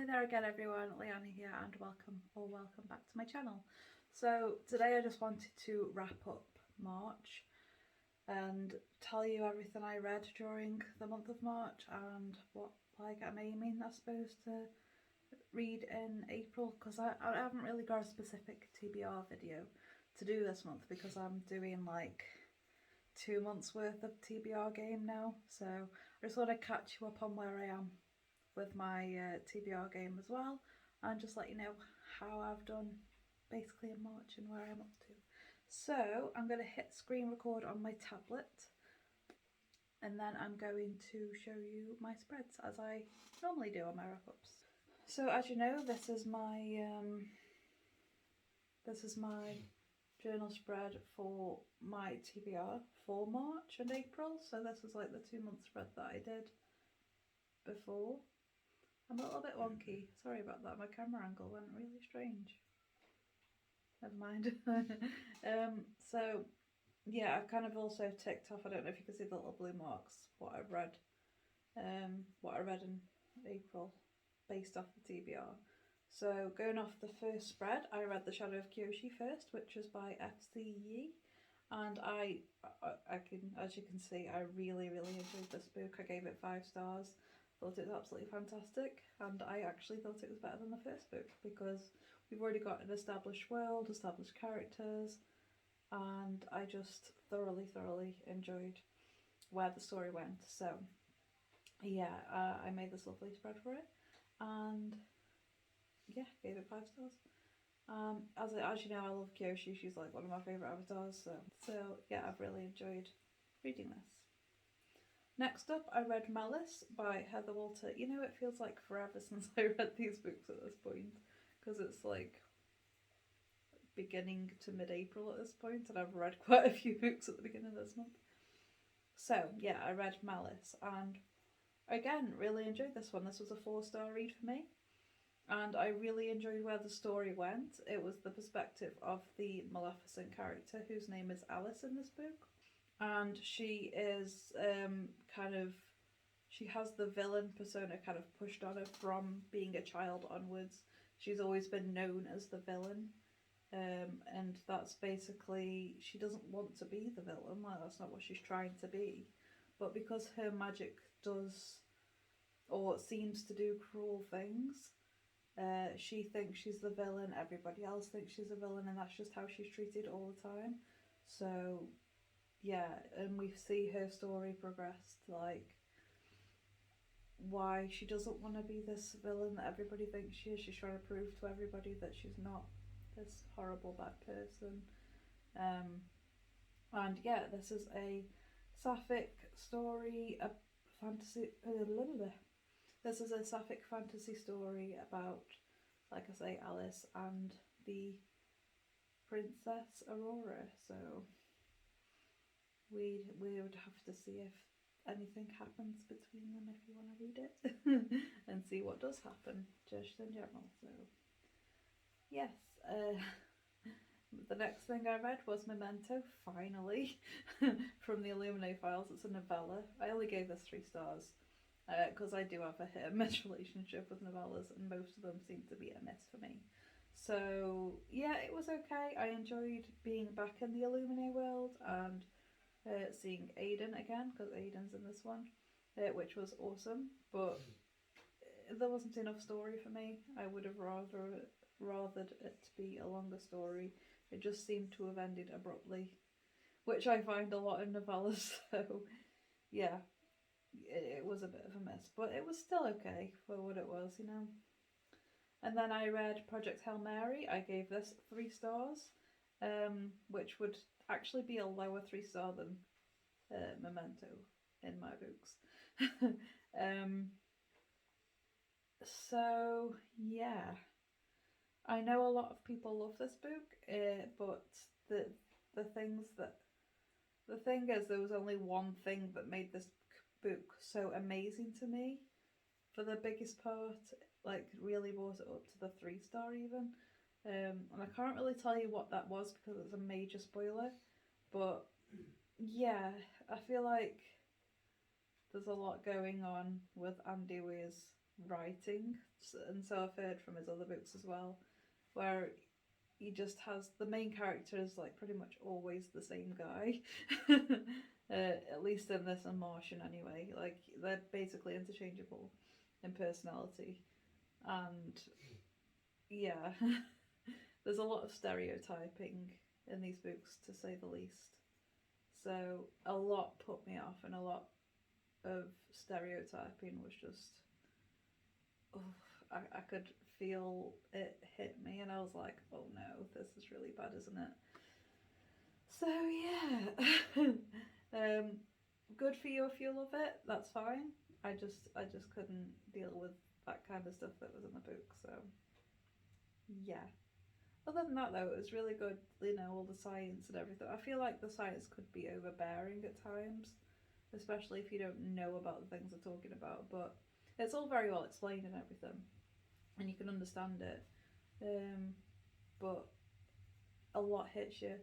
Hi there again everyone, Leanna here and welcome back to my channel. So today I just wanted to wrap up March and tell you everything I read during the month of March and what I'm aiming I suppose to read in April, because I haven't really got a specific TBR video to do this month because I'm doing like 2 months worth of TBR game now, so I just want to catch you up on where I am with my TBR game as well, and just let you know how I've done basically in March and where I'm up to. So I'm going to hit screen record on my tablet and then I'm going to show you my spreads as I normally do on my wrap-ups. So as you know, this is my journal spread for my TBR for March and April. So this is like the 2-month spread that I did before. I'm a little bit wonky, sorry about that, my camera angle went really strange. Never mind. So yeah, I've kind of also ticked off, I don't know if you can see the little blue marks, what I read in April based off the TBR. So going off the first spread, I read The Shadow of Kyoshi first, which was by FC Yi, and I can, as you can see, I really enjoyed this book. I gave it 5 stars. Thought it was absolutely fantastic, and I actually thought it was better than the first book because we've already got an established world, established characters, and I just thoroughly enjoyed where the story went. So yeah, I made this lovely spread for it, and yeah, gave it 5 stars. As you know, I love Kyoshi. She's like one of my favourite avatars, so yeah, I've really enjoyed reading this. Next up, I read Malice by Heather Walter. You know, it feels like forever since I read these books at this point, because it's like beginning to mid-April at this point, and I've read quite a few books at the beginning of this month. So yeah, I read Malice, and again, really enjoyed this one. This was a 4-star read for me, and I really enjoyed where the story went. It was the perspective of the Maleficent character, whose name is Alice in this book. And she is she has the villain persona kind of pushed on her from being a child onwards. She's always been known as the villain, and that's basically, she doesn't want to be the villain, like that's not what she's trying to be, but because her magic does, or seems to do, cruel things, she thinks she's the villain, everybody else thinks she's a villain, and that's just how she's treated all the time. So yeah, and we see her story progress to like why she doesn't want to be this villain that everybody thinks she is. She's trying to prove to everybody that she's not this horrible bad person. And yeah, this is a sapphic story, a fantasy. This is a sapphic fantasy story about, like I say, Alice and the Princess Aurora. So we would have to see if anything happens between them if you want to read it and see what does happen just in general. So yes, the next thing I read was Memento, finally, from the Illuminae files. It's a novella. I only gave this 3 stars because I do have a hit and miss relationship with novellas, and most of them seem to be a miss for me. So yeah, it was okay. I enjoyed being back in the Illuminae world and seeing Aiden again, because Aiden's in this one, which was awesome, but there wasn't enough story for me. I would have rathered it to be a longer story. It just seemed to have ended abruptly, which I find a lot in novellas, so yeah, it was a bit of a mess, but it was still okay for what it was, you know. And then I read Project Hail Mary. I gave this 3 stars, which would actually be a lower 3-star than Memento in my books. So yeah, I know a lot of people love this book, but the thing is, there was only one thing that made this book so amazing to me. For the biggest part, like really brought it up to the 3-star even. And I can't really tell you what that was because it's a major spoiler, but yeah, I feel like there's a lot going on with Andy Weir's writing, and so I've heard from his other books as well, where he just has the main character is like pretty much always the same guy. At least in this and Martian anyway. Like they're basically interchangeable in personality, and yeah, there's a lot of stereotyping in these books to say the least. So a lot put me off, and a lot of stereotyping was just, oh, I could feel it hit me, and I was like, oh no, this is really bad, isn't it? So yeah, good for you if you love it. That's fine. I just couldn't deal with that kind of stuff that was in the book. So yeah. Other than that, though, it was really good. You know, all the science and everything. I feel like the science could be overbearing at times, especially if you don't know about the things they're talking about. But it's all very well explained and everything, and you can understand it. But a lot hits you,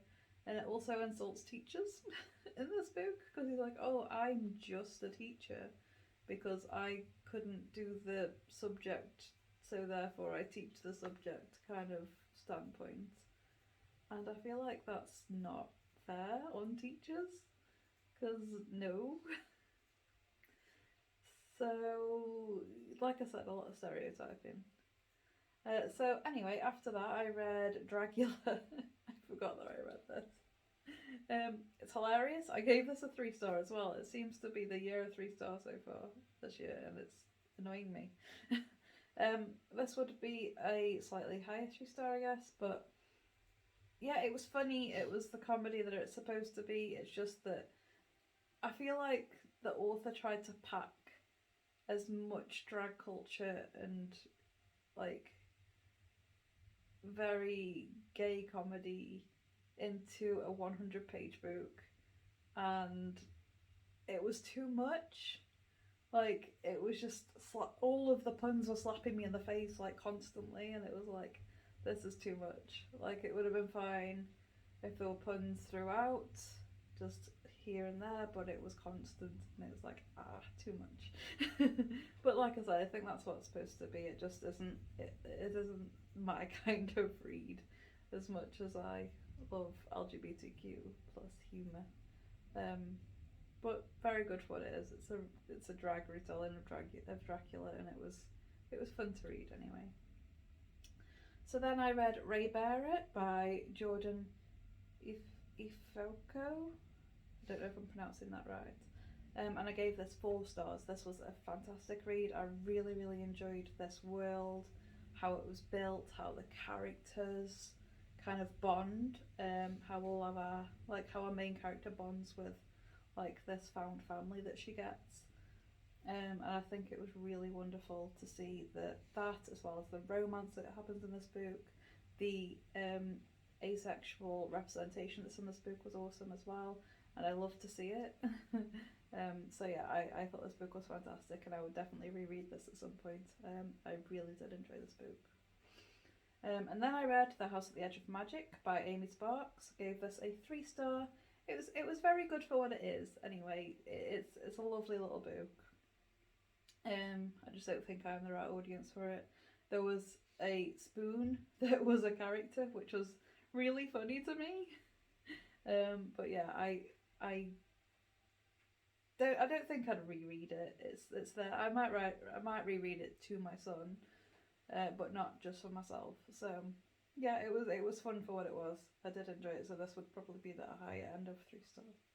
and it also insults teachers in this book, because he's like, "Oh, I'm just a teacher because I couldn't do the subject, so therefore I teach the subject," kind of standpoint. And I feel like that's not fair on teachers, because no. So, like I said, a lot of stereotyping. So anyway, after that I read Dracula. I forgot that I read this. It's hilarious. I gave this a 3-star as well. It seems to be the year of 3-star so far this year, and it's annoying me. This would be a slightly higher 3-star, I guess, but yeah, it was funny. It was the comedy that it's supposed to be. It's just that I feel like the author tried to pack as much drag culture and like very gay comedy into a 100-page book, and it was too much. Like, it was just all of the puns were slapping me in the face like constantly, and it was like, this is too much. Like, it would have been fine if there were puns throughout, just here and there, but it was constant, and it was like, too much. But like I said, I think that's what it's supposed to be. It just isn't. It isn't my kind of read, as much as I love LGBTQ plus humour. But very good for what it is. It's a drag retelling of Dracula, and it was fun to read anyway. So then I read Ray Barrett by Jordan Ifoko. I don't know if I'm pronouncing that right. And I gave this 4 stars. This was a fantastic read. I really, really enjoyed this world, how it was built, how the characters kind of bond, how all of our, like, how our main character bonds with like this found family that she gets. And I think it was really wonderful to see that as well as the romance that happens in this book. The asexual representation that's in this book was awesome as well, and I love to see it. So yeah, I thought this book was fantastic, and I would definitely reread this at some point. I really did enjoy this book. And then I read The House at the Edge of Magic by Amy Sparks. Gave this a 3-star. It was very good for what it is. Anyway, it's a lovely little book. I just don't think I'm the right audience for it. There was a spoon that was a character, which was really funny to me. But yeah, I don't think I'd reread it. It's there. I might reread it to my son, but not just for myself. So yeah, it was fun for what it was. I did enjoy it, so this would probably be the higher end of 3 stars.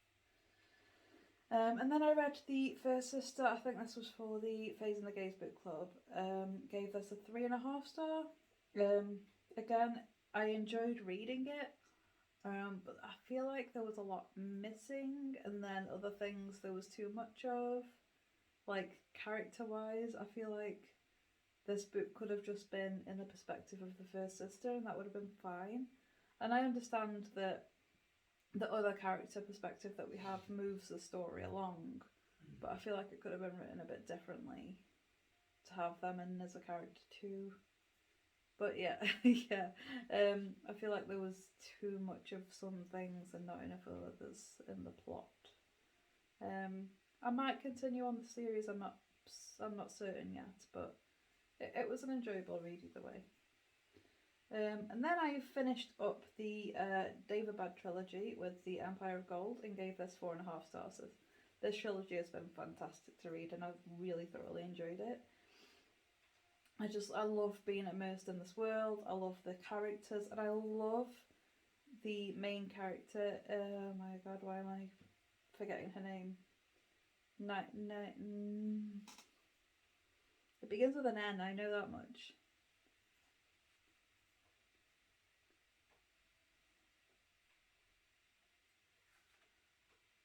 And then I read The First Sister. I think this was for the Phase in the Gays book club. Gave this a 3.5 star. Again, I enjoyed reading it, but I feel like there was a lot missing, and then other things there was too much of. Like, character-wise, I feel like this book could have just been in the perspective of the first sister, and that would have been fine. And I understand that the other character perspective that we have moves the story along, but I feel like it could have been written a bit differently to have them in as a character too. But yeah, yeah, I feel like there was too much of some things and not enough of others in the plot. I might continue on the series. I'm not certain yet, but it was an enjoyable read either way. And then I finished up the Daevabad trilogy with the Empire of Gold and gave this 4.5 stars. This trilogy has been fantastic to read and I've really thoroughly enjoyed it. I love being immersed in this world. I love the characters and I love the main character. Oh my god, why am I forgetting her name? It begins with an N, I know that much.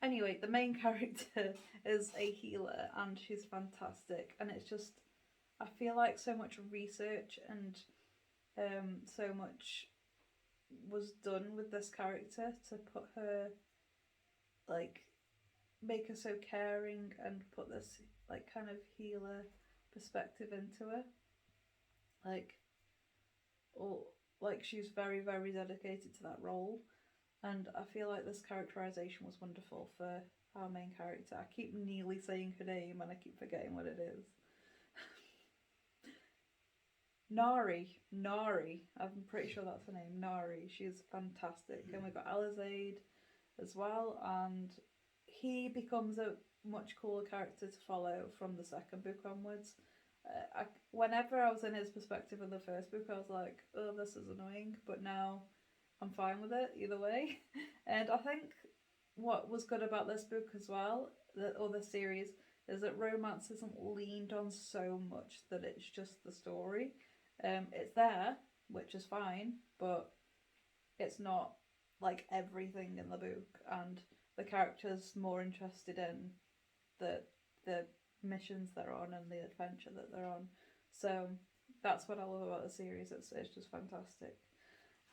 Anyway, the main character is a healer and she's fantastic, and it's just, I feel like so much research and so much was done with this character to put her, like, make her so caring and put this like kind of healer perspective into her. Like she's very, very dedicated to that role. And I feel like this characterisation was wonderful for our main character. I keep nearly saying her name and I keep forgetting what it is. Nari. I'm pretty sure that's her name. Nari. She's fantastic. And we've got Alizade as well. And he becomes a much cooler character to follow from the second book onwards. Whenever I was in his perspective in the first book, I was like, oh, this is annoying. But now I'm fine with it either way. And I think what was good about this book as well, or this series, is that romance isn't leaned on so much that it's just the story. It's there, which is fine, but it's not like everything in the book, and the character's more interested in the missions they're on and the adventure that they're on. So that's what I love about the series. It's just fantastic.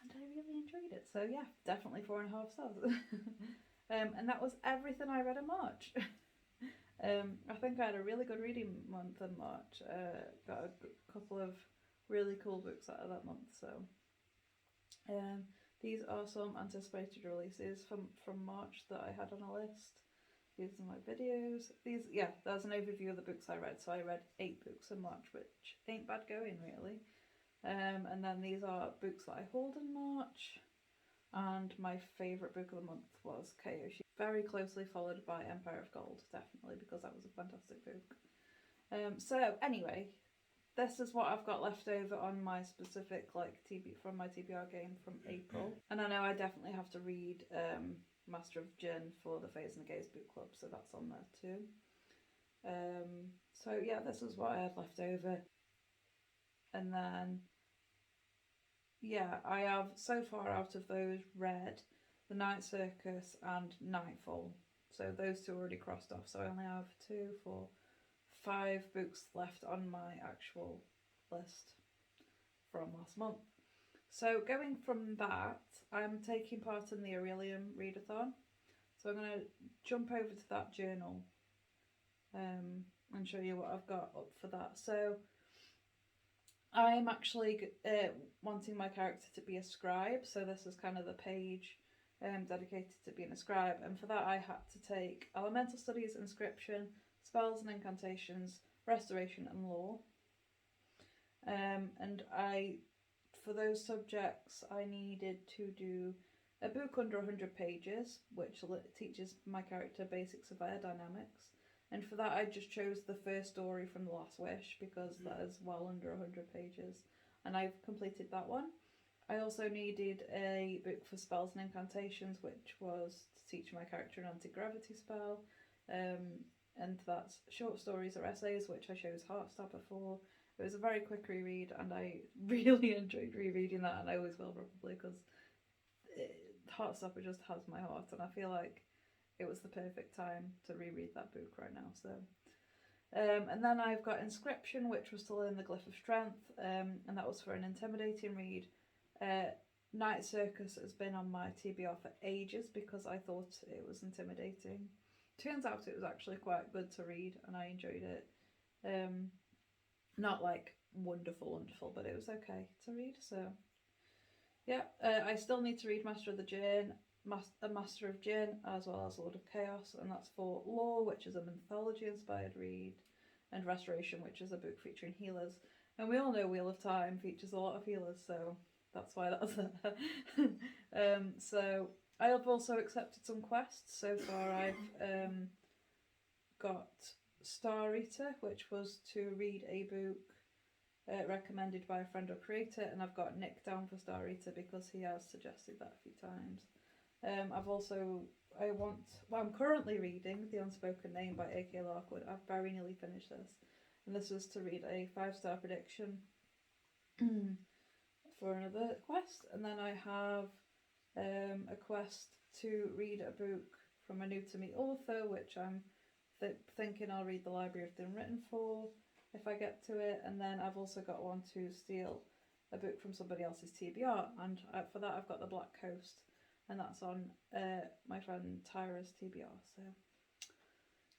And I really enjoyed it. So yeah, definitely 4.5 stars. And that was everything I read in March. I think I had a really good reading month in March. Got a couple of really cool books out of that month. So these are some anticipated releases from March that I had on a list. These are my videos. There's an overview of the books I read. So I read 8 books in March, which ain't bad going really. And then these are books that I hold in March. And my favourite book of the month was Kyoshi. Very closely followed by Empire of Gold, definitely, because that was a fantastic book. So anyway, this is what I've got left over on my specific from my TBR game from April. And I know I definitely have to read Master of Jin for the Fays and the Gaze book club, so that's on there too. So yeah, this is what I had left over. And then I have so far out of those read The Night Circus and Nightfall. So those two already crossed off. So I only have 2, 4, 5 books left on my actual list from last month. So going from that, I'm taking part in the Aurelium Readathon. So I'm going to jump over to that journal and show you what I've got up for that. So I'm actually wanting my character to be a scribe, so this is kind of the page dedicated to being a scribe, and for that I had to take Elemental Studies, Inscription, Spells and Incantations, Restoration and Law. And for those subjects I needed to do a book under 100 pages, which teaches my character basics of air dynamics. And for that I just chose the first story from The Last Wish because that is well under 100 pages. And I've completed that one. I also needed a book for spells and incantations, which was to teach my character an anti-gravity spell. And that's short stories or essays, which I chose Heartstopper for. It was a very quick reread and I really enjoyed rereading that, and I always will probably, because Heartstopper just has my heart, and I feel like it was the perfect time to reread that book right now. So, and then I've got Inscription, which was to learn the Glyph of Strength, and that was for an intimidating read. Night Circus has been on my TBR for ages because I thought it was intimidating. Turns out it was actually quite good to read and I enjoyed it. Not like wonderful, but it was okay to read. So yeah, I still need to read Master of the Jinn, Master of Jinn, as well as Lord of Chaos, and that's for Law, which is a mythology inspired read, and Restoration, which is a book featuring healers. And we all know Wheel of Time features a lot of healers, so that's why that's there. So I have also accepted some quests. So far I've got Star Eater, which was to read a book recommended by a friend or creator, and I've got Nick down for Star Eater because he has suggested that a few times. I'm currently reading The Unspoken Name by A.K. Larkwood. I've very nearly finished this, and this was to read a 5-star prediction for another quest, and then I have a quest to read a book from a new to me author, which I'm thinking I'll read The Library of the Unwritten for if I get to it, and then I've also got one to steal a book from somebody else's TBR, and for that I've got The Black Coast, and that's on my friend Tyra's TBR. So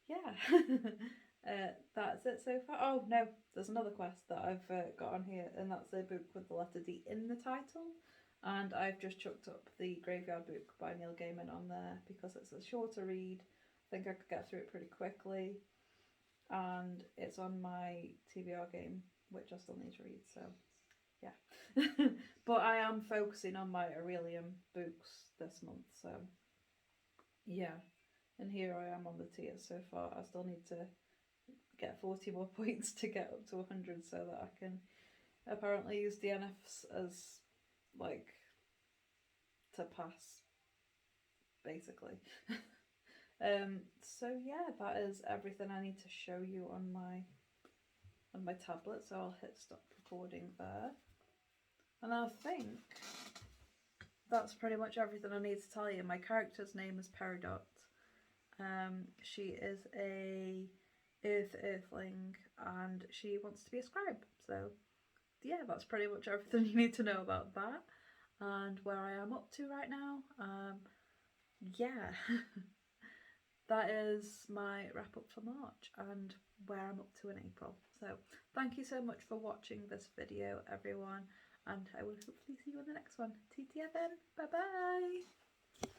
yeah. That's it so far. Oh no, there's another quest that I've got on here, and that's a book with the letter D in the title, and I've just chucked up the Graveyard Book by Neil Gaiman on there because it's a shorter read. I think I could get through it pretty quickly, and it's on my TBR game, which I still need to read, so yeah. But I am focusing on my Aurelium books this month, so yeah. And here I am on the tiers so far. I still need to get 40 more points to get up to 100 so that I can apparently use DNFs as, like, to pass, basically. So yeah, that is everything I need to show you on my tablet, so I'll hit stop recording there. And I think that's pretty much everything I need to tell you. My character's name is Peridot. She is a Earthling, and she wants to be a scribe. So yeah, that's pretty much everything you need to know about that, and where I am up to right now. Yeah. That is my wrap up for March and where I'm up to in April. So thank you so much for watching this video, everyone, and I will hopefully see you in the next one. TTFN, bye bye!